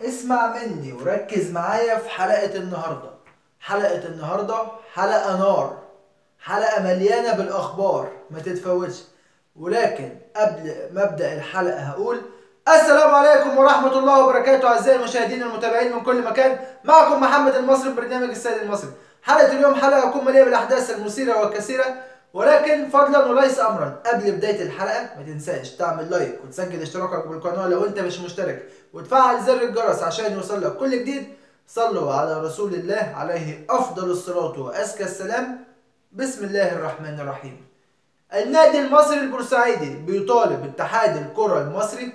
اسمع مني وركز معايا في حلقة النهاردة. حلقة النهاردة حلقة نار، حلقة مليانة بالأخبار ما تتفوتش. ولكن قبل ما أبدأ الحلقة هقول السلام عليكم ورحمة الله وبركاته. أعزائي المشاهدين والمتابعين من كل مكان، معكم محمد المصري برنامج السيد المصري. حلقة اليوم حلقة هتكون مليئة بالأحداث المثيرة والكثيرة، ولكن فضلا وليس امرا قبل بدايه الحلقه ما تنساش تعمل لايك وتسجل اشتراكك بالقناه لو انت مش مشترك، وتفعل زر الجرس عشان يوصلك كل جديد. صلوا على رسول الله عليه افضل الصلاه وازكى السلام. بسم الله الرحمن الرحيم. النادي المصري البورسعيدي بيطالب اتحاد الكره المصري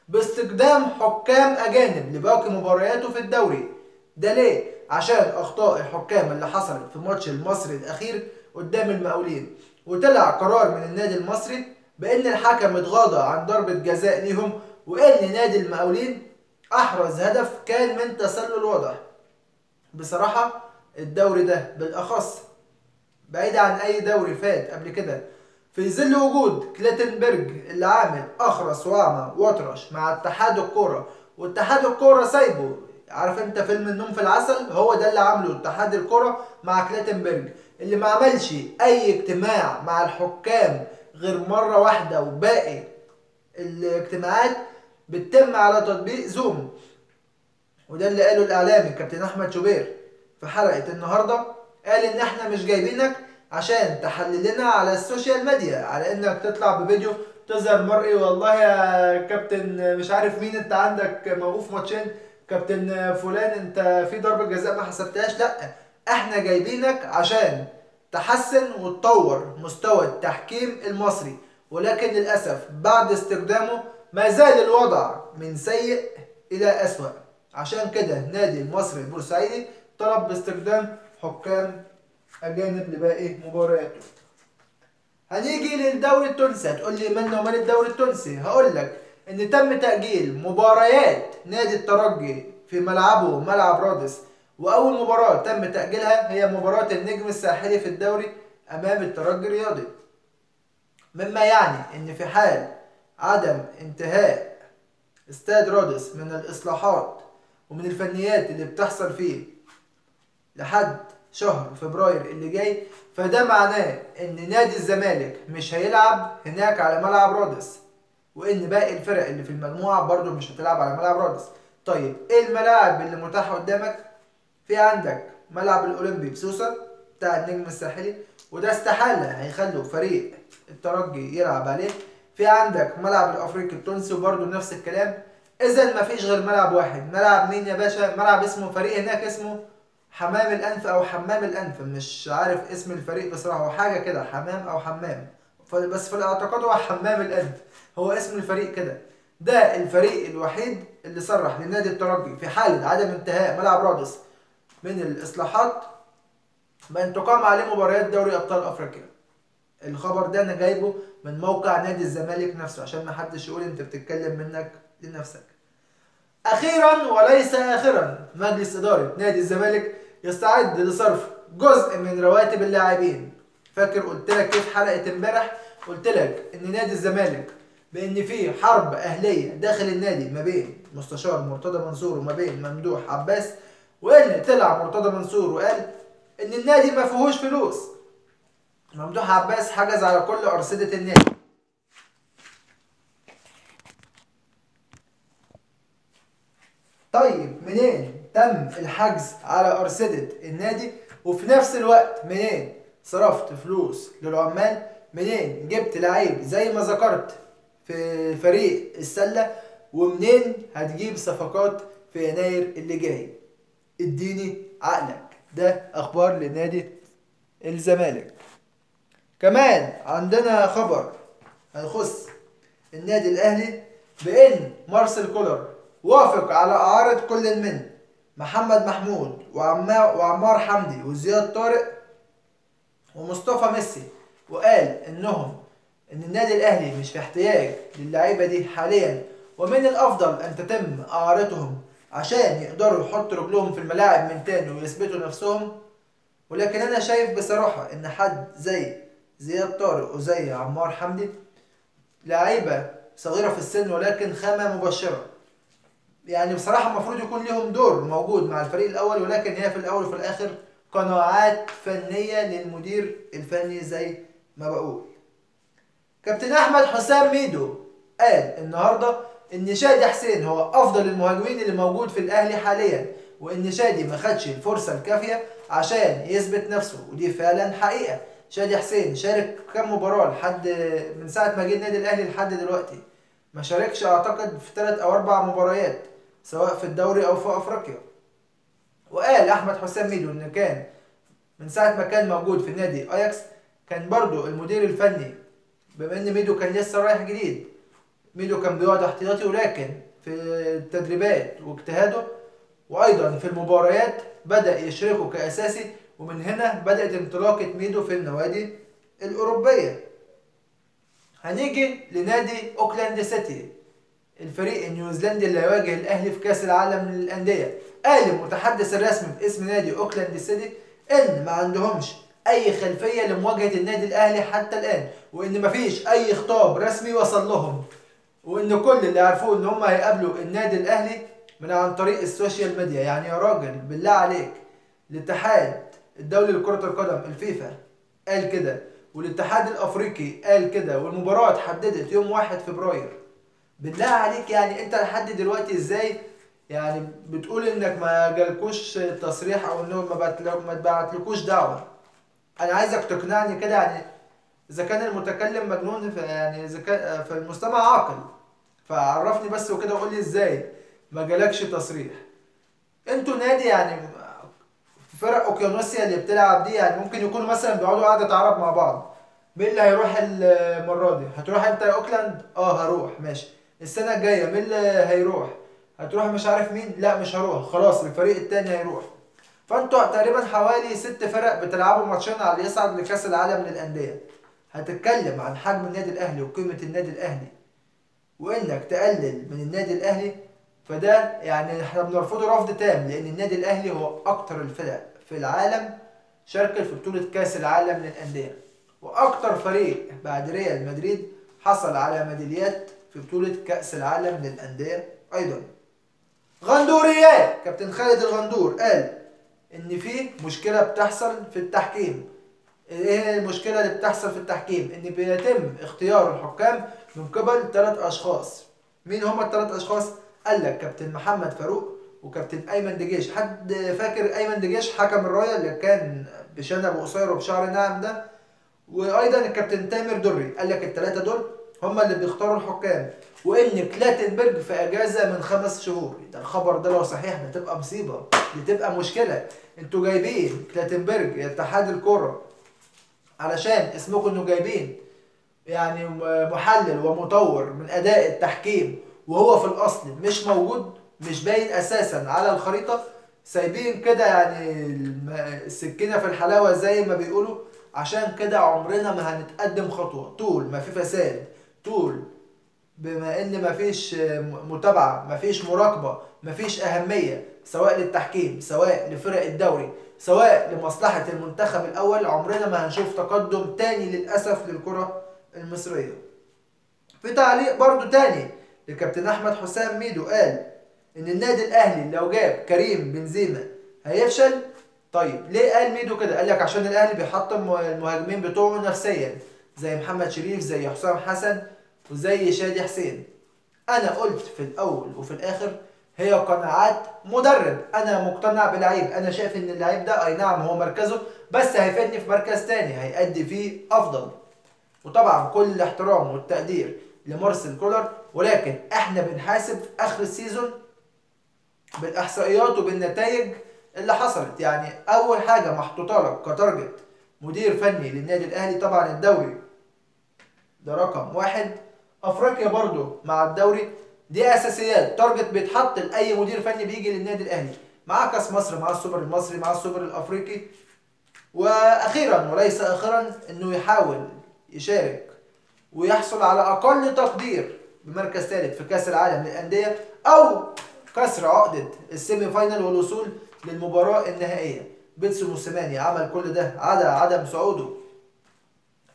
باستخدام حكام اجانب لباقي مبارياته في الدوري. ده ليه؟ عشان اخطاء الحكام اللي حصلت في ماتش المصري الاخير قدام المقاولين، وطلع قرار من النادي المصري بان الحكم اتغاضى عن ضربة جزاء ليهم، وان نادي المقاولين احرز هدف كان من تسلل واضح. بصراحة الدوري ده بالاخص بعيد عن اي دوري فات قبل كده، في ظل وجود كلاتنبرج اللي عامل اخرس واعمى واطرش مع اتحاد الكوره، واتحاد الكوره سايبه. عارف انت فيلم النوم في العسل؟ هو ده اللي عامله اتحاد الكوره مع كلاتنبرج، اللي ما عملش اي اجتماع مع الحكام غير مره واحده، وباقي الاجتماعات بتتم على تطبيق زوم. وده اللي قاله الاعلامي كابتن احمد شوبير في حلقه النهارده. قال ان احنا مش جايبينك عشان تحللنا على السوشيال ميديا، على انك تطلع بفيديو تظهر مرئي والله يا كابتن مش عارف مين انت عندك موقوف ماتشين، كابتن فلان انت في ضربة جزاء ما حسبتهاش. لا، احنا جايبينك عشان تحسن وتطور مستوى التحكيم المصري، ولكن للأسف بعد استخدامه ما زال الوضع من سيء إلى أسوأ. عشان كده نادي المصري البورسعيدي طلب باستخدام حكام أجانب لباقي مبارياته. هنيجي للدوري التونسي. هتقول لي من ومال الدوري التونسي؟ هقول لك ان تم تأجيل مباريات نادي الترجي في ملعبه ملعب رادس، واول مباراة تم تأجيلها هي مباراة النجم الساحلي في الدوري امام الترجي الرياضي، مما يعني ان في حال عدم انتهاء استاد رادس من الاصلاحات ومن الفنيات اللي بتحصل فيه لحد شهر فبراير اللي جاي، فده معناه ان نادي الزمالك مش هيلعب هناك على ملعب رادس، وان باقي الفرق اللي في المجموعة برضو مش هتلعب على ملعب رادس. طيب ايه الملاعب اللي متاحة قدامك؟ في عندك ملعب الاولمبي بسوسة بتاع النجم الساحلي، وده استحالة هيخلوا فريق الترجي يلعب عليه. في عندك ملعب الافريقي التونسي وبرضو نفس الكلام. اذا مفيش غير ملعب واحد. ملعب مين يا باشا؟ ملعب اسمه فريق هناك اسمه حمام الانف او حمام الانف، مش عارف اسم الفريق بصراحه، هو حاجه كده حمام او حمام، بس في الاعتقاد هو حمام الانف، هو اسم الفريق كده. ده الفريق الوحيد اللي صرح لنادي الترجي في حاله عدم انتهاء ملعب رادس من الاصلاحات بان تقام عليه مباريات دوري ابطال افريقيا. الخبر ده انا جايبه من موقع نادي الزمالك نفسه عشان ما حدش يقول انت بتتكلم منك لنفسك. اخيرا وليس اخرا، مجلس اداره نادي الزمالك يستعد لصرف جزء من رواتب اللاعبين. فاكر قلت لك كيف حلقه امبارح؟ قلت لك ان نادي الزمالك بان في حرب اهليه داخل النادي ما بين مستشار مرتضى منصور وما بين ممدوح عباس، وان طلع مرتضى منصور وقال ان النادي ما فيهوش فلوس. ممدوح عباس حجز على كل ارصده النادي. طيب منين تم الحجز على أرصدة النادي، وفي نفس الوقت منين صرفت فلوس للعمال؟ منين جبت لعيب زي ما ذكرت في فريق السلة؟ ومنين هتجيب صفقات في يناير اللي جاي؟ اديني عقلك. ده اخبار لنادي الزمالك. كمان عندنا خبر هيخص النادي الاهلي، بان مارسيل كولر وافق على اعارة كل من محمد محمود وعمار حمدي وزياد طارق ومصطفى ميسي، وقال ان النادي الاهلي مش في احتياج للعيبه دي حاليا، ومن الافضل ان تتم اعارتهم عشان يقدروا يحطوا رجلهم في الملاعب من تاني ويثبتوا نفسهم. ولكن انا شايف بصراحه ان حد زي زياد طارق وزي عمار حمدي لعيبه صغيره في السن ولكن خامه مبشره، يعني بصراحة المفروض يكون لهم دور موجود مع الفريق الأول، ولكن هي في الأول وفي الآخر قناعات فنية للمدير الفني زي ما بقول. كابتن أحمد حسام ميدو قال النهاردة إن شادي حسين هو أفضل المهاجمين اللي موجود في الأهلي حاليا، وإن شادي ما خدش الفرصة الكافية عشان يثبت نفسه، ودي فعلا حقيقة. شادي حسين شارك كام مباراة لحد من ساعة ما جه النادي الأهلي لحد دلوقتي؟ ما شاركش أعتقد في 3 أو 4 مباريات سواء في الدوري أو في أفريقيا. وقال أحمد حسام ميدو إن كان من ساعة ما كان موجود في نادي أياكس كان برضو المدير الفني، بما إن ميدو كان لسه رايح جديد، ميدو كان بيقعد احتياطي، ولكن في التدريبات واجتهاده وأيضا في المباريات بدأ يشركه كأساسي، ومن هنا بدأت انطلاقة ميدو في النوادي الأوروبية. هنيجي لنادي أوكلاند سيتي، الفريق النيوزيلندي اللي هيواجه الأهلي في كأس العالم للأندية. قال المتحدث الرسمي باسم نادي أوكلاند سيتي إن ما عندهمش أي خلفية لمواجهة النادي الأهلي حتى الآن، وإن مفيش أي خطاب رسمي وصل لهم، وإن كل اللي عرفوه إن هم هيقابلوا النادي الأهلي من عن طريق السوشيال ميديا. يعني يا راجل بالله عليك، الاتحاد الدولي لكرة القدم الفيفا قال كده، والاتحاد الأفريقي قال كده، والمباراة اتحددت يوم 1 فبراير. بالله عليك يعني انت لحد دلوقتي ازاي يعني بتقول انك ما جالكوش تصريح او انه ما اتبعتلكوش دعوه؟ انا عايزك تقنعني كده، يعني اذا كان المتكلم مجنون يعني اذا كان فالمستمع عاقل، فعرفني بس وكده وقول لي ازاي ما جالكش تصريح. انتوا نادي يعني فرق اوكيانوسيا اللي بتلعب دي، يعني ممكن يكونوا مثلا بيقعدوا قعده عرب مع بعض. مين اللي هيروح المره دي؟ هتروح انت يا اوكلاند؟ اه هروح ماشي. السنه الجايه مين اللي هيروح؟ هتروح مش عارف مين؟ لا مش هروح، خلاص الفريق التاني هيروح. فانتوا تقريبا حوالي 6 فرق بتلعبوا ماتشين على اللي يصعد لكاس العالم للانديه. هتتكلم عن حجم النادي الاهلي وقيمه النادي الاهلي وانك تقلل من النادي الاهلي؟ فده يعني احنا بنرفضه رفض تام، لان النادي الاهلي هو اكتر الفرق في العالم شاركت في بطولة كاس العالم للأندية، واكتر فريق بعد ريال مدريد حصل على ميداليات في بطولة كاس العالم للأندية ايضا. غندوريات كابتن خالد الغندور قال ان في مشكلة بتحصل في التحكيم. ايه المشكلة اللي بتحصل في التحكيم؟ ان بيتم اختيار الحكام من قبل 3 اشخاص. مين هما ال3 اشخاص؟ قال لك كابتن محمد فاروق وكابتن ايمن دجيش. حد فاكر ايمن دجيش حكم الرايه اللي كان بشنب قصير وبشعر ناعم ده؟ وايضا الكابتن تامر دري. قال لك ال3 دول هما اللي بيختاروا الحكام، وان كلاتنبرج في اجازه من 5 شهور. ده الخبر ده لو صحيح ده تبقى مصيبه، دي تبقى مشكله. انتوا جايبين كلاتنبرج يا اتحاد الكوره علشان اسمكم انه جايبين يعني محلل ومطور من اداء التحكيم، وهو في الاصل مش موجود، مش باين اساسا على الخريطه. سايبين كده يعني السكينه في الحلاوه زي ما بيقولوا. عشان كده عمرنا ما هنتقدم خطوه طول ما في فساد، طول بما ان مفيش متابعه، مفيش مراقبه، مفيش اهميه سواء للتحكيم سواء لفرق الدوري سواء لمصلحه المنتخب الاول. عمرنا ما هنشوف تقدم تاني للاسف للكره المصريه. في تعليق برضو تاني لكابتن احمد حسام ميدو قال ان النادي الاهلي لو جاب كريم بنزيما هيفشل. طيب ليه قال ميدو كده؟ قال لك عشان الاهلي بيحطم المهاجمين بتوعه نفسيا، زي محمد شريف زي حسام حسن وزي شادي حسين. انا قلت في الاول وفي الاخر هي قناعات مدرب. انا مقتنع بلعيب، انا شايف ان اللعيب ده اي نعم هو مركزه بس هيفيدني في مركز تاني هيأدي فيه افضل. وطبعا كل الاحترام والتقدير لمارسيل كولر، ولكن احنا بنحاسب في اخر السيزون بالاحصائيات وبالنتائج اللي حصلت. يعني اول حاجه محطوطه لك كتارجت مدير فني للنادي الاهلي طبعا الدوري ده رقم 1، افريقيا برضو مع الدوري دي اساسيات، تارجت بيتحط لاي مدير فني بيجي للنادي الاهلي، مع كاس مصر مع السوبر المصري مع السوبر الافريقي، واخيرا وليس اخرا انه يحاول يشارك ويحصل على اقل تقدير بمركز ثالث في كاس العالم للانديه، او كسر عقده السيمي فاينال والوصول للمباراه النهائيه. بيتسو موسيماني عمل كل ده على عدم صعوده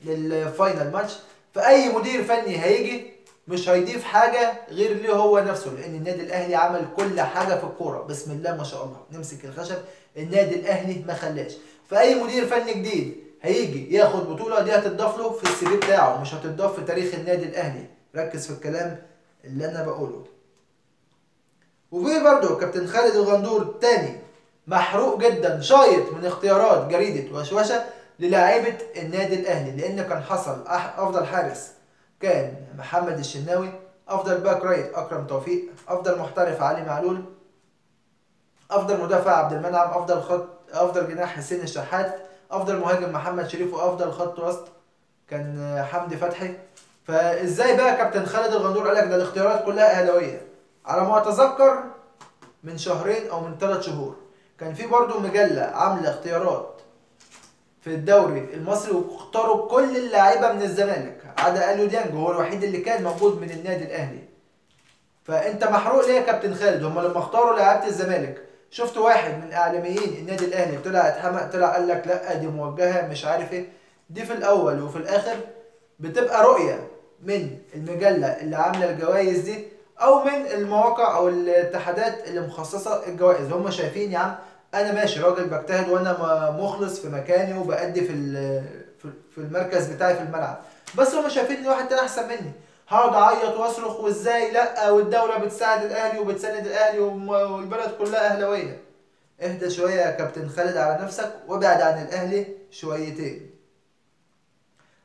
للفاينال ماتش. فاي مدير فني هيجي مش هيضيف حاجه غير ليه هو نفسه، لان النادي الاهلي عمل كل حاجه في الكوره بسم الله ما شاء الله، نمسك الخشب. النادي الاهلي ما خلاش. فاي مدير فني جديد هيجي ياخد بطوله دي هتضاف له في السي في بتاعه، مش هتضاف في تاريخ النادي الاهلي. ركز في الكلام اللي انا بقوله. وفي برضه كابتن خالد الغندور الثاني محروق جدا، شايط من اختيارات جريده وشوشه للاعيبه النادي الاهلي، لان كان حصل افضل حارس كان محمد الشناوي، افضل باك رايت اكرم توفيق، افضل محترف علي معلول، افضل مدافع عبد المنعم، افضل جناح حسين الشحات، افضل مهاجم محمد شريف، وافضل خط وسط كان حمدي فتحي. فازاي بقى كابتن خالد الغندور قالك ده الاختيارات كلها اهلاويه؟ على ما اتذكر من شهرين او من 3 شهور كان في برضه مجله عامله اختيارات في الدوري المصري، واختاروا كل اللعيبه من الزمالك عدا اليو ديانج، هو الوحيد اللي كان موجود من النادي الاهلي. فانت محروق ليه يا كابتن خالد؟ هم لما اختاروا لعيبه الزمالك شفت واحد من اعلاميين النادي الاهلي طلع اتحمق، طلع قال لك لا دي موجهه مش عارف ايه؟ دي في الاول وفي الاخر بتبقى رؤيه من المجله اللي عامله الجوائز دي، او من المواقع او الاتحادات اللي مخصصه الجوائز. هم شايفين يا عم انا ماشي راجل بجتهد وانا مخلص في مكاني وبأدي في المركز بتاعي في الملعب، بس هم شايفين ان واحد تاني احسن مني، هقعد اعيط واصرخ وازاي لا والدوله بتساعد الاهلي وبتساند الاهلي والبلد كلها اهلاويه. اهدى شويه يا كابتن خالد على نفسك وابعد عن الاهلي شويتين.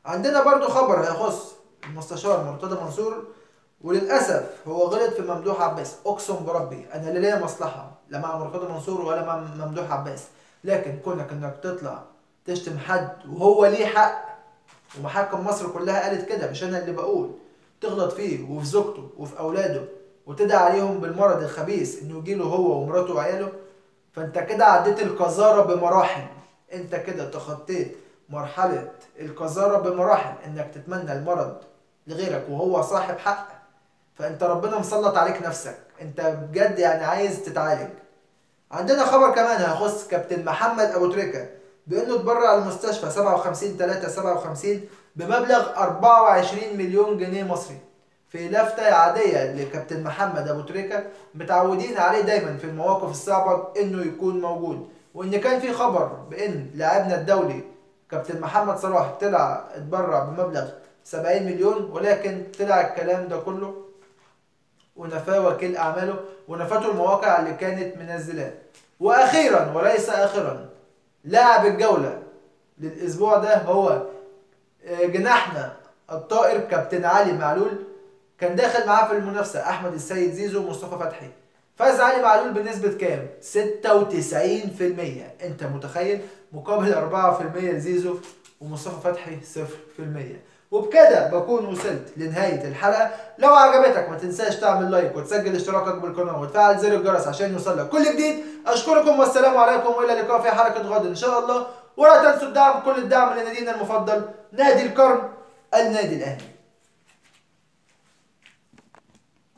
عندنا برضو خبر هيخص المستشار مرتضى منصور، وللاسف هو غلط في ممدوح عباس. اقسم بربي انا لا ليا مصلحه لا مع مرتضى منصور ولا مع ممدوح عباس، لكن كونك انك تطلع تشتم حد وهو ليه حق، ومحاكم مصر كلها قالت كده مش انا اللي بقول، تغلط فيه وفي زوجته وفي اولاده وتدعي عليهم بالمرض الخبيث انه يجيله هو ومراته وعياله، فانت كده عديت القذاره بمراحل. انت كده تخطيت مرحله القذاره بمراحل، انك تتمنى المرض لغيرك وهو صاحب حق. فانت ربنا مسلط عليك نفسك، انت بجد يعني عايز تتعالج. عندنا خبر كمان هيخص كابتن محمد ابو تريكه، بانه اتبرع لمستشفى 57/3/57 بمبلغ 24 مليون جنيه مصري، في لفتة عادية لكابتن محمد ابو تريكه، متعودين عليه دايما في المواقف الصعبة انه يكون موجود. وان كان في خبر بان لاعبنا الدولي كابتن محمد صلاح طلع اتبرع بمبلغ 70 مليون، ولكن طلع الكلام ده كله ونفاه وكيل اعماله ونفته المواقع اللي كانت منزلاه. واخيرا وليس اخرا، لاعب الجوله للاسبوع ده هو جناحنا الطائر كابتن علي معلول. كان داخل معاه في المنافسه احمد السيد زيزو ومصطفى فتحي، فاز علي معلول بنسبه كام؟ 96%. انت متخيل؟ مقابل 4% لزيزو ومصطفى فتحي 0%. وبكده بكون وصلت لنهاية الحلقة. لو عجبتك ما تنساش تعمل لايك وتسجل اشتراكك بالقناة وتفعل زر الجرس عشان يوصلك كل جديد. اشكركم والسلام عليكم، والى اللقاء في حلقة غد ان شاء الله. ولا تنسوا الدعم، كل الدعم لنادينا المفضل نادي القرن، النادي الاهلي.